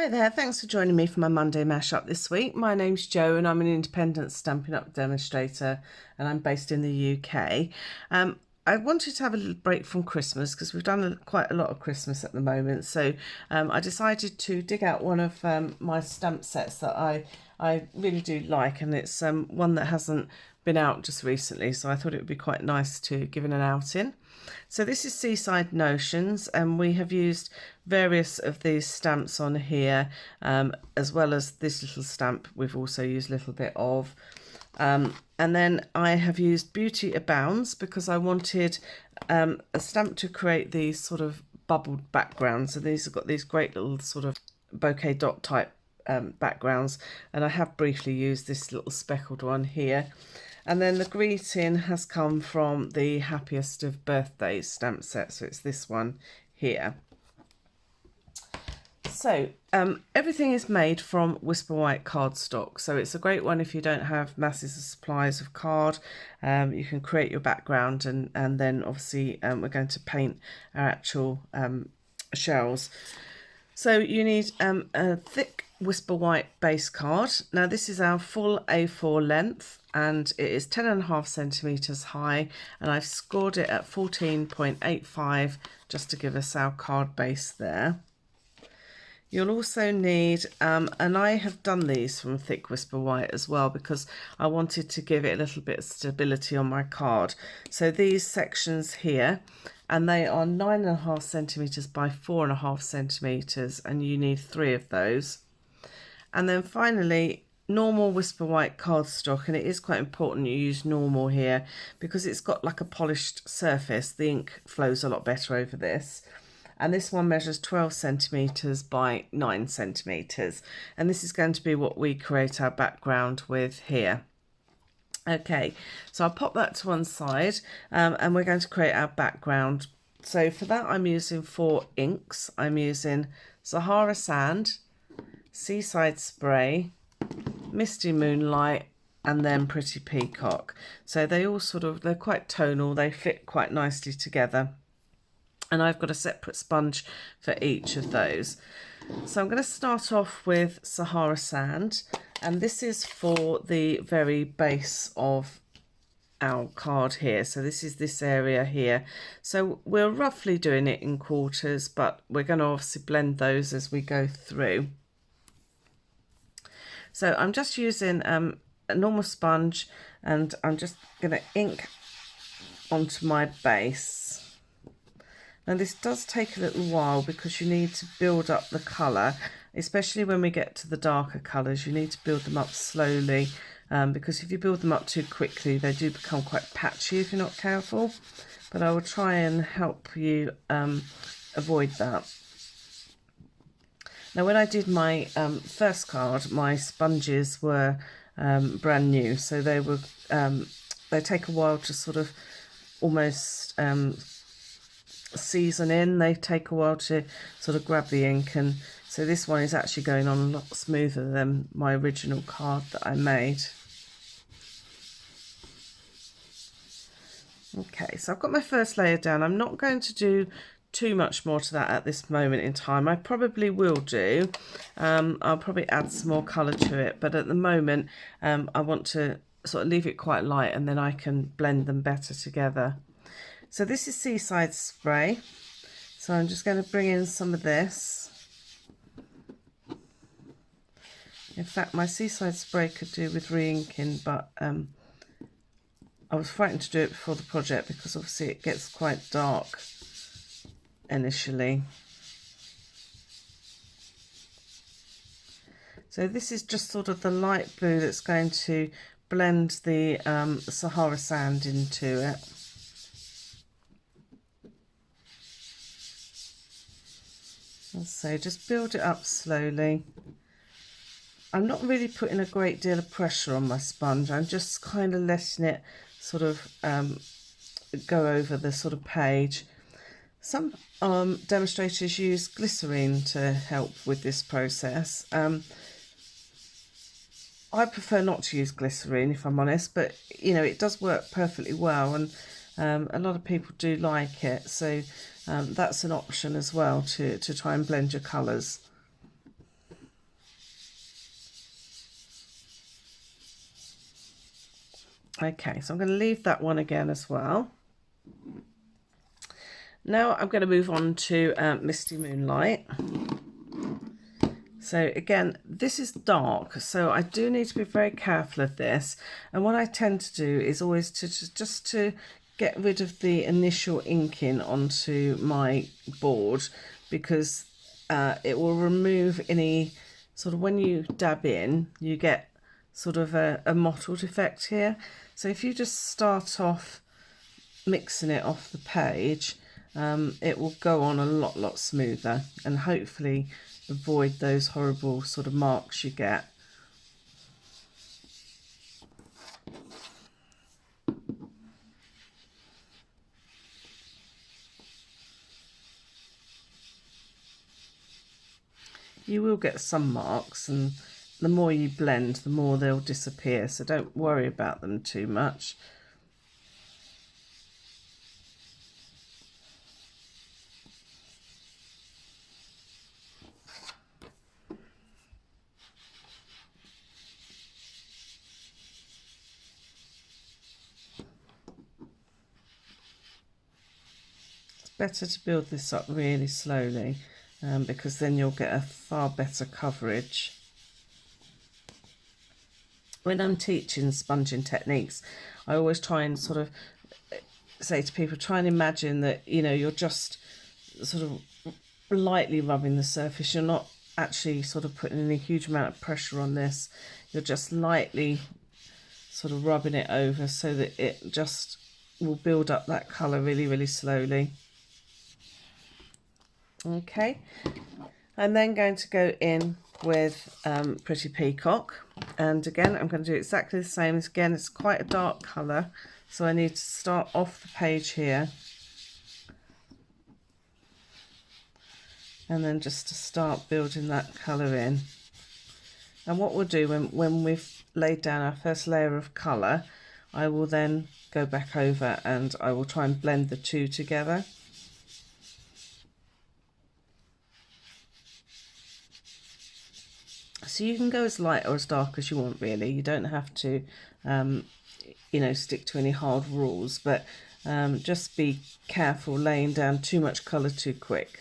Hi there, thanks for joining me for my Monday mashup this week. My name's Jo and I'm an independent Stampin' Up demonstrator and I'm based in the UK. I wanted to have a little break from Christmas because we've done quite a lot of Christmas at the moment, so I decided to dig out one of my stamp sets that I really do like, and it's one that hasn't been out just recently, so I thought it would be quite nice to give it an outing. So this is Seaside Notions, and we have used various of these stamps on here, as well as this little stamp we've also used a little bit of. And then I have used Beauty Abounds because I wanted a stamp to create these sort of bubbled backgrounds. So these have got these great little sort of bouquet dot type backgrounds, and I have briefly used this little speckled one here. And then the greeting has come from the Happiest of Birthdays stamp set, so it's this one here. So everything is made from Whisper White cardstock, so it's a great one if you don't have masses of supplies of card. You can create your background, and then obviously we're going to paint our actual shells. So you need a thick Whisper White base card. Now this is our full A4 length and it is 10.5 centimetres high, and I've scored it at 14.85 just to give us our card base there. You'll also need, and I have done these from thick Whisper White as well because I wanted to give it a little bit of stability on my card. So these sections here, and they are 9.5 centimetres by 4.5 centimetres, and you need 3 of those. And then finally, normal Whisper White cardstock, and it is quite important you use normal here because it's got like a polished surface. The ink flows a lot better over this. And this one measures 12 centimetres by 9 centimetres. And this is going to be what we create our background with here. Okay, so I'll pop that to one side, and we're going to create our background. So for that I'm using 4 inks. I'm using Sahara Sand, Seaside Spray, Misty Moonlight, and then Pretty Peacock. So they all they're quite tonal, they fit quite nicely together. And I've got a separate sponge for each of those. So I'm going to start off with Sahara Sand, and this is for the very base of our card here. So this is this area here. So we're roughly doing it in quarters, but we're going to obviously blend those as we go through. So I'm just using a normal sponge, and I'm just going to ink onto my base. Now this does take a little while because you need to build up the colour, especially when we get to the darker colours. You need to build them up slowly, because if you build them up too quickly they do become quite patchy if you're not careful. But I will try and help you avoid that. Now when I did my first card, my sponges were brand new, so they were they take a while to sort of almost season in. They take a while to sort of grab the ink, and so this one is actually going on a lot smoother than my original card that I made. Okay, so I've got my first layer down. I'm not going to do too much more to that at this moment in time. I probably will do. I'll probably add some more colour to it, but at the moment I want to sort of leave it quite light, and then I can blend them better together. So this is Seaside Spray, so I'm just going to bring in some of this. In fact, my Seaside Spray could do with re-inking, but I was frightened to do it before the project because obviously it gets quite dark initially. So this is just sort of the light blue that's going to blend the Sahara Sand into it. So just build it up slowly. I'm not really putting a great deal of pressure on my sponge. I'm just kind of letting it sort of go over the sort of page. Some demonstrators use glycerine to help with this process. I prefer not to use glycerine if I'm honest, but you know, it does work perfectly well, and a lot of people do like it, so that's an option as well to try and blend your colours. Okay, so I'm going to leave that one again as well. Now I'm going to move on to Misty Moonlight. So again, this is dark, so I do need to be very careful of this. And what I tend to do is always to just to get rid of the initial inking onto my board, because it will remove any sort of, when you dab in, you get sort of a mottled effect here. So if you just start off mixing it off the page, it will go on a lot smoother, and hopefully avoid those horrible sort of marks you get. You will get some marks, and the more you blend, the more they'll disappear, so don't worry about them too much. Better to build this up really slowly, because then you'll get a far better coverage. When I'm teaching sponging techniques, I always try and sort of say to people, try and imagine that, you know, you're just sort of lightly rubbing the surface. You're not actually sort of putting any huge amount of pressure on this. You're just lightly sort of rubbing it over so that it just will build up that colour really slowly. Okay, I'm then going to go in with Pretty Peacock, and again I'm going to do exactly the same. Again, it's quite a dark colour, so I need to start off the page here, and then just to start building that colour in. And what we'll do when we've laid down our first layer of colour, I will then go back over and I will try and blend the two together. So you can go as light or as dark as you want, really. You don't have to, you know, stick to any hard rules, but just be careful laying down too much colour too quick.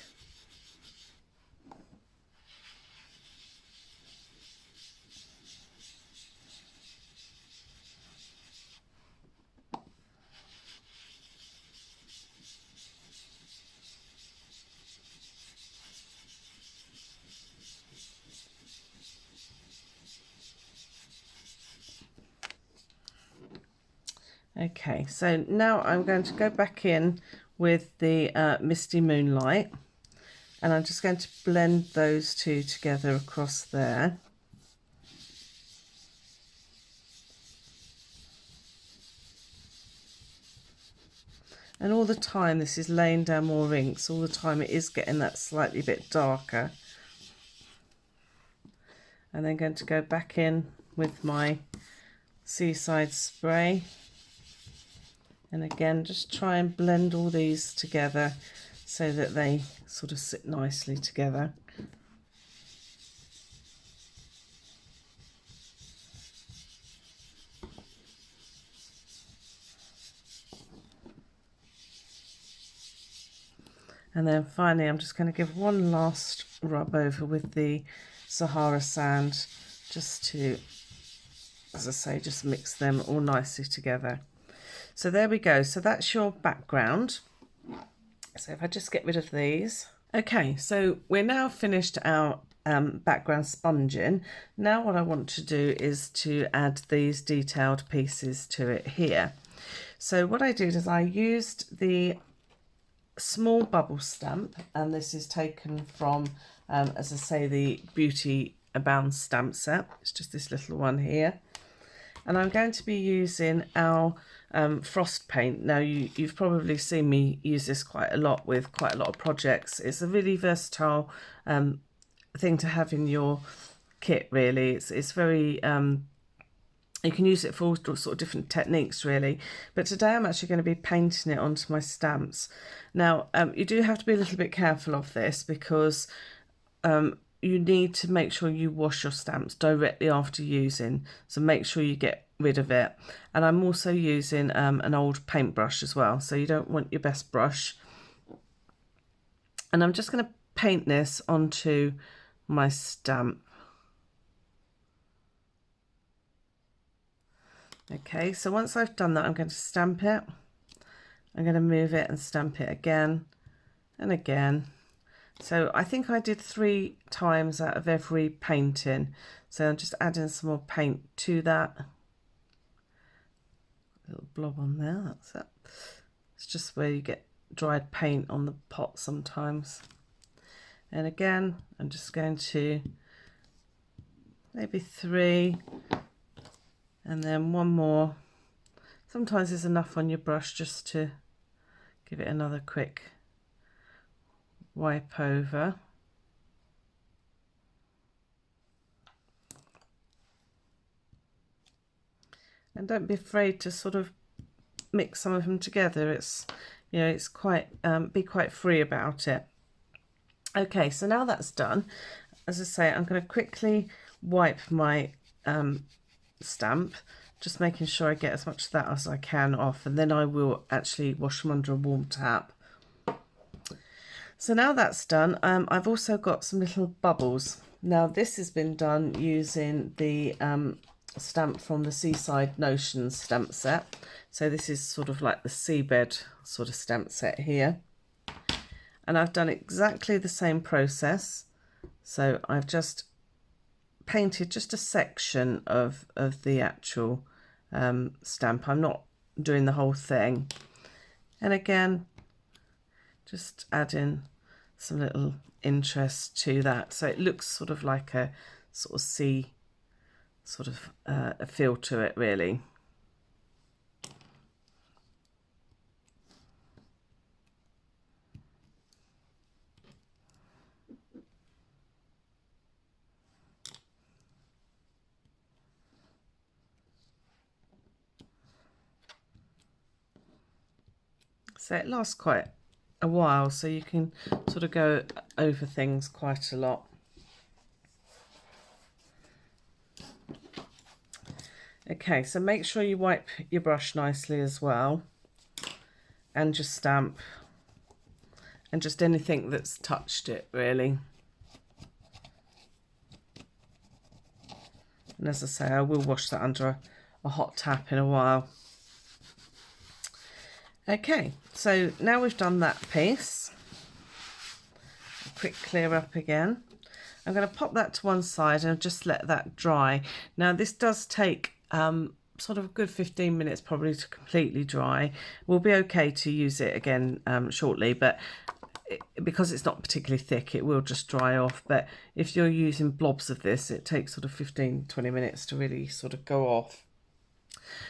Okay, so now I'm going to go back in with the Misty Moonlight, and I'm just going to blend those two together across there. And all the time this is laying down more inks, all the time it is getting that slightly bit darker. And then going to go back in with my Seaside spray. And again, just try and blend all these together so that they sort of sit nicely together. And then finally, I'm just going to give one last rub over with the Sahara sand, just to, as I say, just mix them all nicely together. So there we go. So that's your background. So if I just get rid of these. Okay, so we're now finished our background sponging. Now what I want to do is to add these detailed pieces to it here. So what I did is I used the small bubble stamp, and this is taken from, as I say, the Beauty Abounds stamp set. It's just this little one here. And I'm going to be using our frost paint. Now you've probably seen me use this quite a lot with quite a lot of projects. It's a really versatile thing to have in your kit, really. It's very you can use it for all sort of different techniques, really. But today I'm actually going to be painting it onto my stamps. Now you do have to be a little bit careful of this, because you need to make sure you wash your stamps directly after using, so make sure you get rid of it. And I'm also using an old paintbrush as well, so you don't want your best brush. And I'm just going to paint this onto my stamp. Okay, so once I've done that, I'm going to stamp it. I'm going to move it and stamp it again and again. So I think I did 3 times out of every painting. So I'm just adding some more paint to that. A little blob on there, that's it. It's just where you get dried paint on the pot sometimes. And again, I'm just going to maybe 3 and then 1 more. Sometimes there's enough on your brush just to give it another quick wipe over. And don't be afraid to sort of mix some of them together. It's, you know, it's quite, be quite free about it. Okay, so now that's done, as I say, I'm going to quickly wipe my stamp, just making sure I get as much of that as I can off, and then I will actually wash them under a warm tap. So now that's done, I've also got some little bubbles. Now this has been done using the stamp from the Seaside Notions stamp set. So this is sort of like the seabed sort of stamp set here. And I've done exactly the same process. So I've just painted just a section of the actual stamp. I'm not doing the whole thing. And again, just adding some little interest to that. So it looks sort of like a sort of sea, sort of a feel to it really. So it lasts quite a while, so you can sort of go over things quite a lot. Okay, so make sure you wipe your brush nicely as well, and your stamp, and just anything that's touched it really. And as I say, I will wash that under a hot tap in a while. Okay, so now we've done that piece. A quick clear up again. I'm going to pop that to one side and just let that dry. Now this does take sort of a good 15 minutes probably to completely dry. We'll be okay to use it again shortly, but because it's not particularly thick, it will just dry off. But if you're using blobs of this, it takes sort of 15-20 minutes to really sort of go off.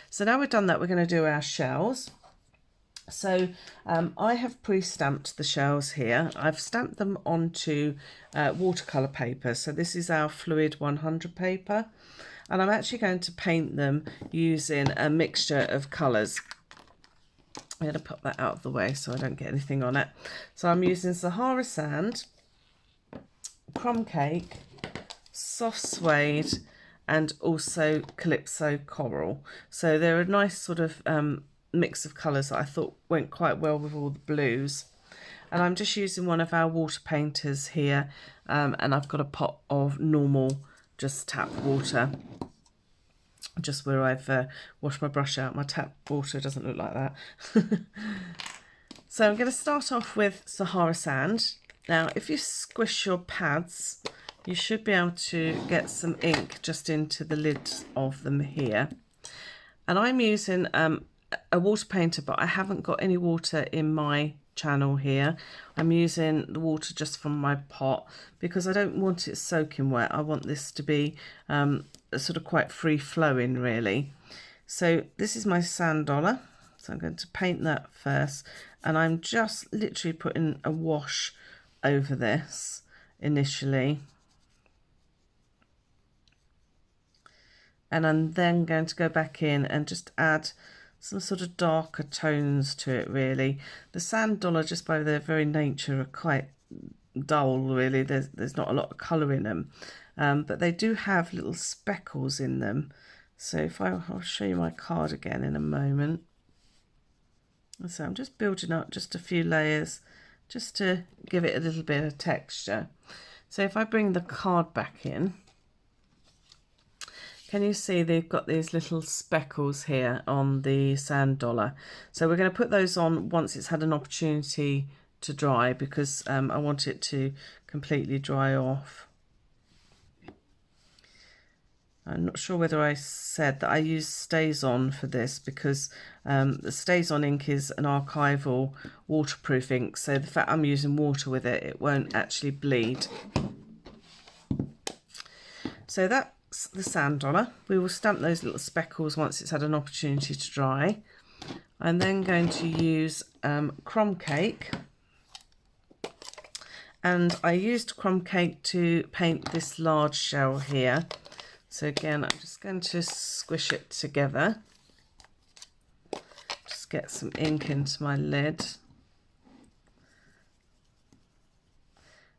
So now we've done that, we're going to do our shells. So I have pre-stamped the shells here. I've stamped them onto watercolour paper. So this is our Fluid 100 paper. And I'm actually going to paint them using a mixture of colours. I'm going to put that out of the way so I don't get anything on it. So I'm using Sahara Sand, Crumb Cake, Soft Suede, and also Calypso Coral. So they're a nice sort of mix of colours that I thought went quite well with all the blues. And I'm just using one of our water painters here, and I've got a pot of normal just tap water, just where I've washed my brush out. My tap water doesn't look like that. So I'm going to start off with Sahara Sand. Now if you squish your pads, you should be able to get some ink just into the lids of them here. And I'm using a water painter, but I haven't got any water in my channel here. I'm using the water just from my pot because I don't want it soaking wet. I want this to be sort of quite free flowing really. So this is my sand dollar, so I'm going to paint that first, and I'm just literally putting a wash over this initially, and I'm then going to go back in and just add some sort of darker tones to it really. The sand dollar, just by their very nature, are quite dull really. There's not a lot of colour in them, but they do have little speckles in them. So if I'll show you my card again in a moment. So I'm just building up just a few layers just to give it a little bit of texture. So if I bring the card back in, can you see they've got these little speckles here on the sand dollar? So we're going to put those on once it's had an opportunity to dry, because I want it to completely dry off. I'm not sure whether I said that I use StazOn for this, because the StazOn ink is an archival waterproof ink, so the fact I'm using water with it, it won't actually bleed. So that's the sand dollar. We will stamp those little speckles once it's had an opportunity to dry. I'm then going to use crumb cake, and I used crumb cake to paint this large shell here. So again, I'm just going to squish it together. Just get some ink into my lid.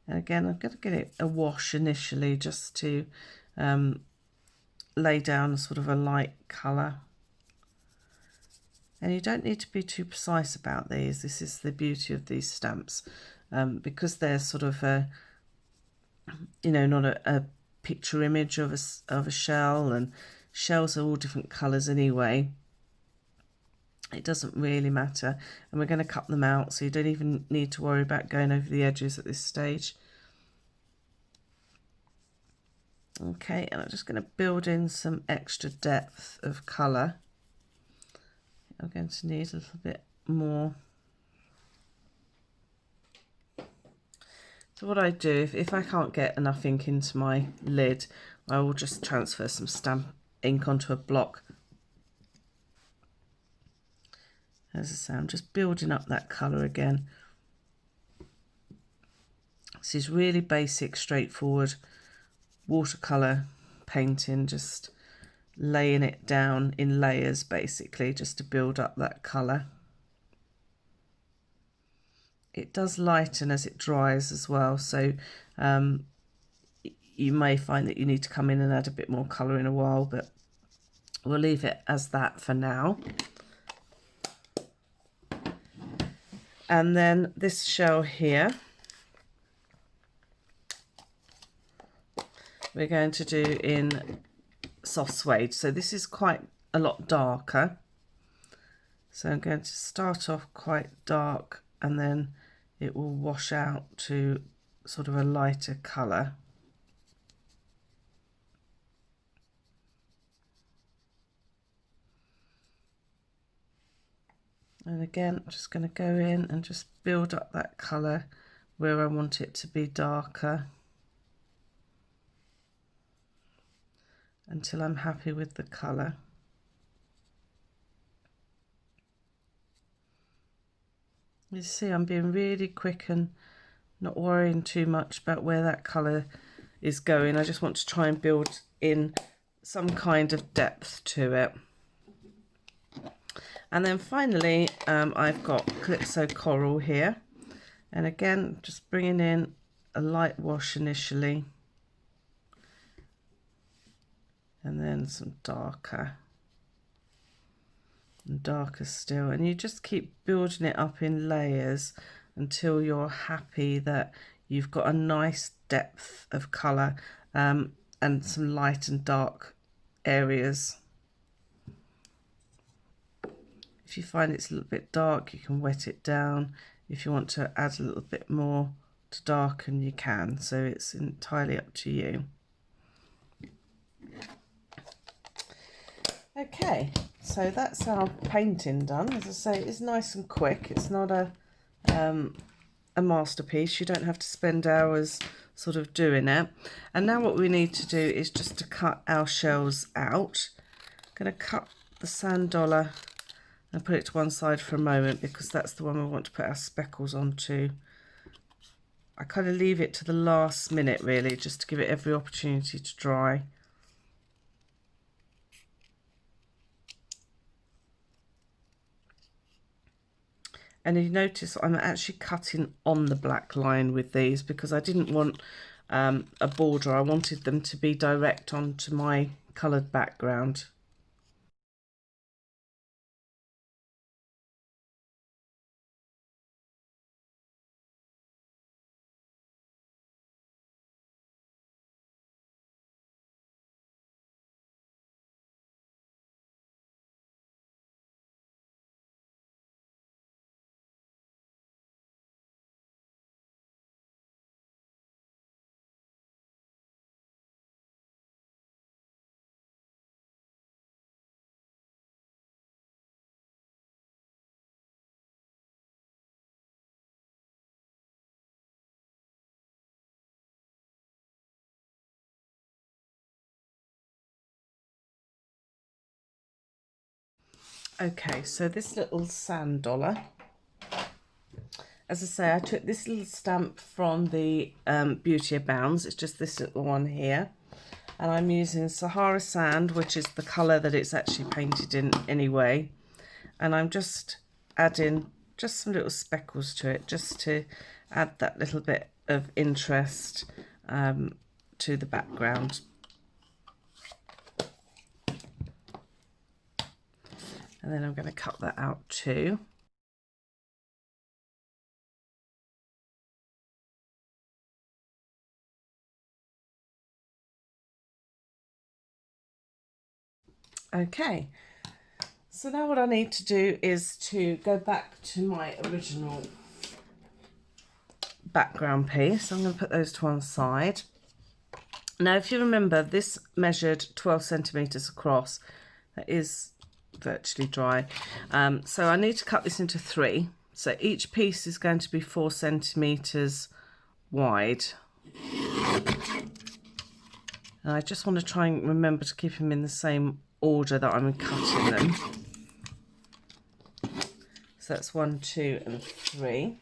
And again, I'm going to get it a wash initially, just to lay down a sort of a light colour. And you don't need to be too precise about these. This is the beauty of these stamps, because they're sort of a, you know, not a picture image of a shell, and shells are all different colours anyway. It doesn't really matter, and we're going to cut them out, so you don't even need to worry about going over the edges at this stage. Okay, and I'm just going to build in some extra depth of colour. I'm going to need a little bit more. So what I do, if I can't get enough ink into my lid, I will just transfer some stamp ink onto a block. As I say, I'm just building up that colour again. This is really basic, straightforward watercolour painting, just laying it down in layers basically, just to build up that colour. It does lighten as it dries as well, so you may find that you need to come in and add a bit more colour in a while, but we'll leave it as that for now. And then this shell here, we're going to do in soft suede. So this is quite a lot darker. So I'm going to start off quite dark, and then it will wash out to sort of a lighter colour. And again, I'm just going to go in and just build up that colour where I want it to be darker, until I'm happy with the colour. You see, I'm being really quick and not worrying too much about where that colour is going. I just want to try and build in some kind of depth to it. And then finally, I've got Calypso Coral here. And again, just bringing in a light wash initially, and then some darker. And darker still, and you just keep building it up in layers until you're happy that you've got a nice depth of colour, and some light and dark areas. If you find it's a little bit dark, you can wet it down. If you want to add a little bit more to darken, you can, so it's entirely up to you. Okay, so that's our painting done. As I say, it's nice and quick. It's not a masterpiece. You don't have to spend hours sort of doing it. And now what we need to do is just to cut our shells out. I'm going to cut the sand dollar and put it to one side for a moment, because that's the one we want to put our speckles onto. I kind of leave it to the last minute really, just to give it every opportunity to dry. And you notice I'm actually cutting on the black line with these because I didn't want a border. I wanted them to be direct onto my coloured background. Okay, so this little sand dollar, as I say, I took this little stamp from the Beauty Abounds. It's just this little one here. And I'm using Sahara sand, which is the colour that it's actually painted in anyway. And I'm just adding just some little speckles to it, just to add that little bit of interest to the background. And then I'm going to cut that out too. Okay, so now what I need to do is to go back to my original background piece. I'm going to put those to one side. Now, if you remember, this measured 12 centimetres across. That is virtually dry. So I need to cut this into 3. So each piece is going to be 4 centimetres wide. And I just want to try and remember to keep them in the same order that I'm cutting them. So that's 1, 2 and 3.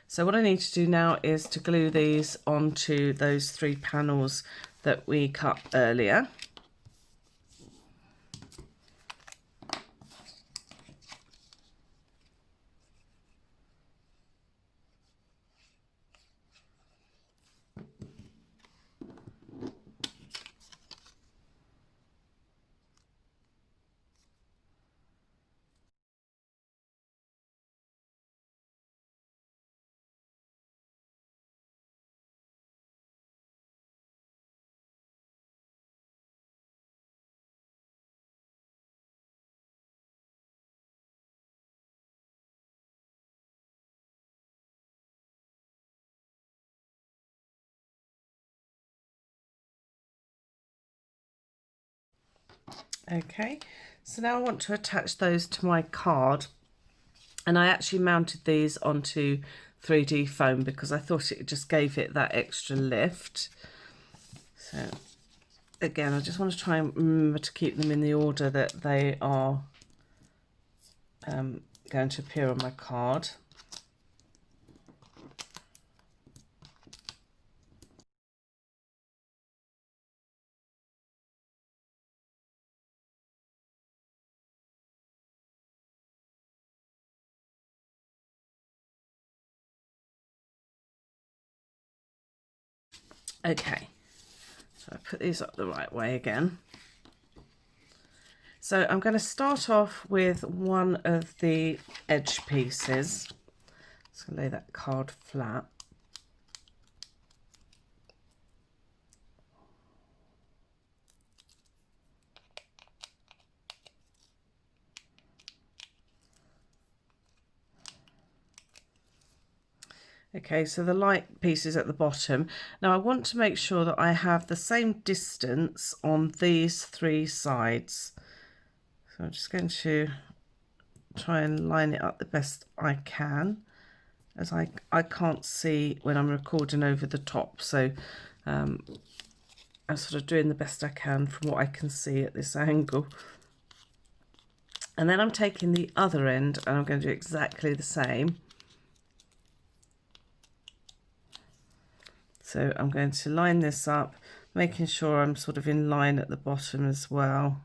So what I need to do now is to glue these onto those 3 panels that we cut earlier. Okay, so now I want to attach those to my card, and I actually mounted these onto 3D foam because I thought it just gave it that extra lift. So again, I just want to try and remember to keep them in the order that they are going to appear on my card. Okay, so I put these up the right way again. So I'm going to start off with one of the edge pieces. So lay that card flat. Okay, so the light piece is at the bottom. Now I want to make sure that I have the same distance on these 3 sides. So I'm just going to try and line it up the best I can, as I can't see when I'm recording over the top. So I'm sort of doing the best I can from what I can see at this angle. And then I'm taking the other end and I'm going to do exactly the same. So I'm going to line this up, making sure I'm sort of in line at the bottom as well.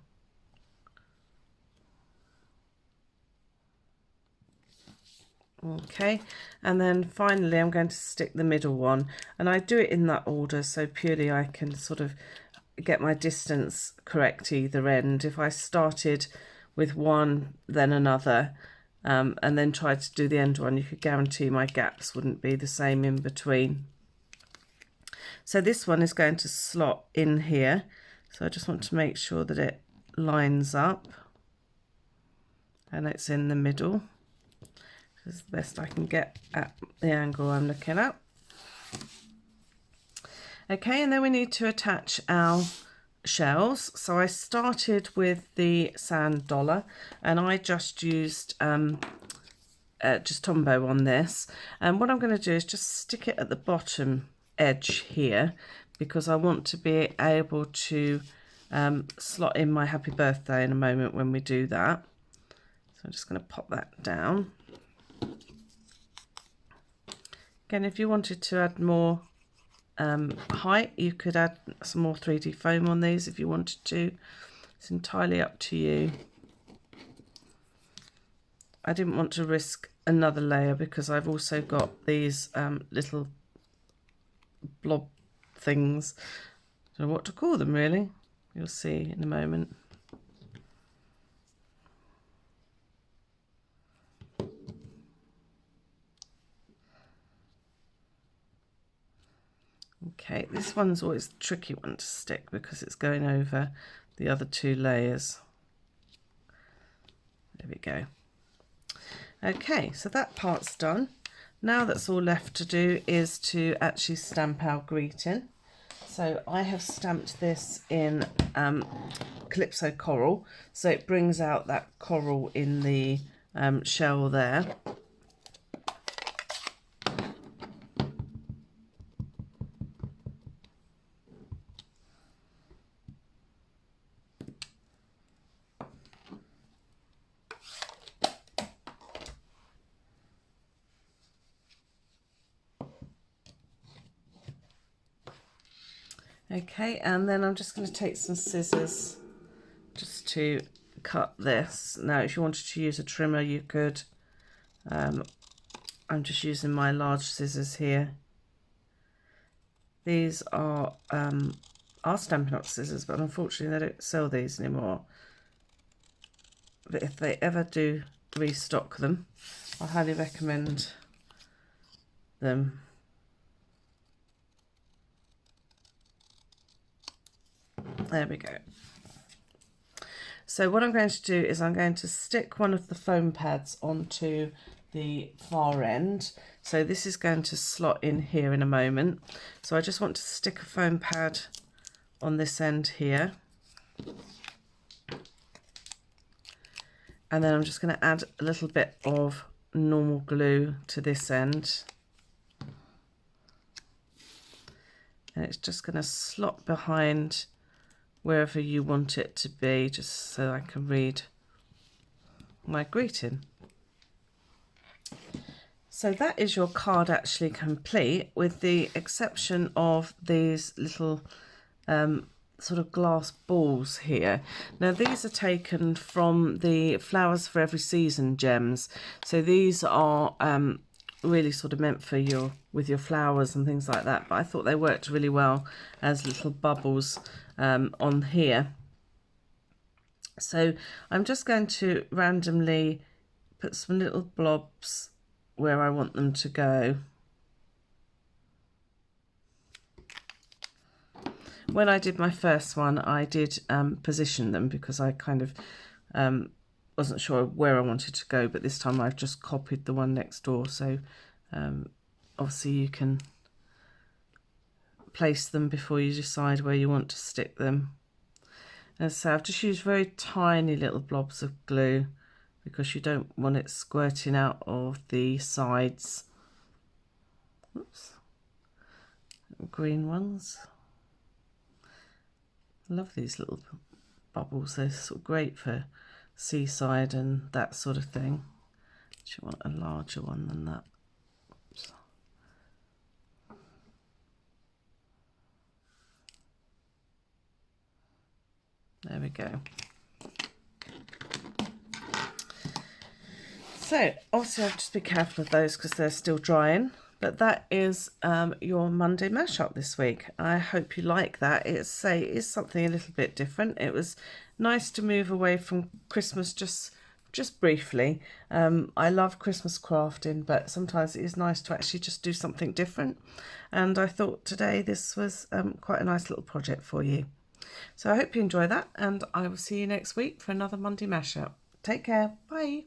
Okay, and then finally I'm going to stick the middle one, and I do it in that order so purely I can sort of get my distance correct either end. If I started with one then another and then tried to do the end one, you could guarantee my gaps wouldn't be the same in between. So this one is going to slot in here, so I just want to make sure that it lines up and it's in the middle. This is the best I can get at the angle I'm looking at. Okay, and then we need to attach our shells. So I started with the sand dollar, and I just used just Tombow on this. And what I'm going to do is just stick it at the bottom edge here, because I want to be able to slot in my happy birthday in a moment when we do that. So I'm just going to pop that down. Again, if you wanted to add more height, you could add some more 3D foam on these if you wanted to. It's entirely up to you. I didn't want to risk another layer because I've also got these little blob things. I don't know what to call them really. You'll see in a moment. Okay, this one's always a tricky one to stick because it's going over the other two layers. There we go. Okay, so that part's done. Now that's all left to do is to actually stamp our greeting. So I have stamped this in Calypso Coral, so it brings out that coral in the shell there. Okay, and then I'm just going to take some scissors just to cut this. Now, if you wanted to use a trimmer, you could. I'm just using my large scissors here. These are Stampin' Up scissors, but unfortunately they don't sell these anymore. But if they ever do restock them, I highly recommend them. There we go. So what I'm going to do is I'm going to stick one of the foam pads onto the far end. So this is going to slot in here in a moment. So I just want to stick a foam pad on this end here. And then I'm just going to add a little bit of normal glue to this end. And it's just going to slot behind wherever you want it to be, just so I can read my greeting. So that is your card actually complete, with the exception of these little sort of glass balls here. Now these are taken from the Flowers for Every Season gems. So these are really sort of meant for with your flowers and things like that, but I thought they worked really well as little bubbles on here. So I'm just going to randomly put some little blobs where I want them to go. When I did my first one, I did position them because I kind of wasn't sure where I wanted to go, but this time I've just copied the one next door. So obviously you can place them before you decide where you want to stick them. And so I've just used very tiny little blobs of glue because you don't want it squirting out of the sides. Oops. Green ones. I love these little bubbles. They're sort of great for Seaside and that sort of thing. You want a larger one than that. Oops. There we go. So obviously I have to just be careful of those because they're still drying. But that is your Monday mashup this week. I hope you like that. It's something a little bit different. It was nice to move away from Christmas just briefly. I love Christmas crafting, but sometimes it is nice to actually just do something different. And I thought today this was quite a nice little project for you. So I hope you enjoy that, and I will see you next week for another Monday mashup. Take care. Bye.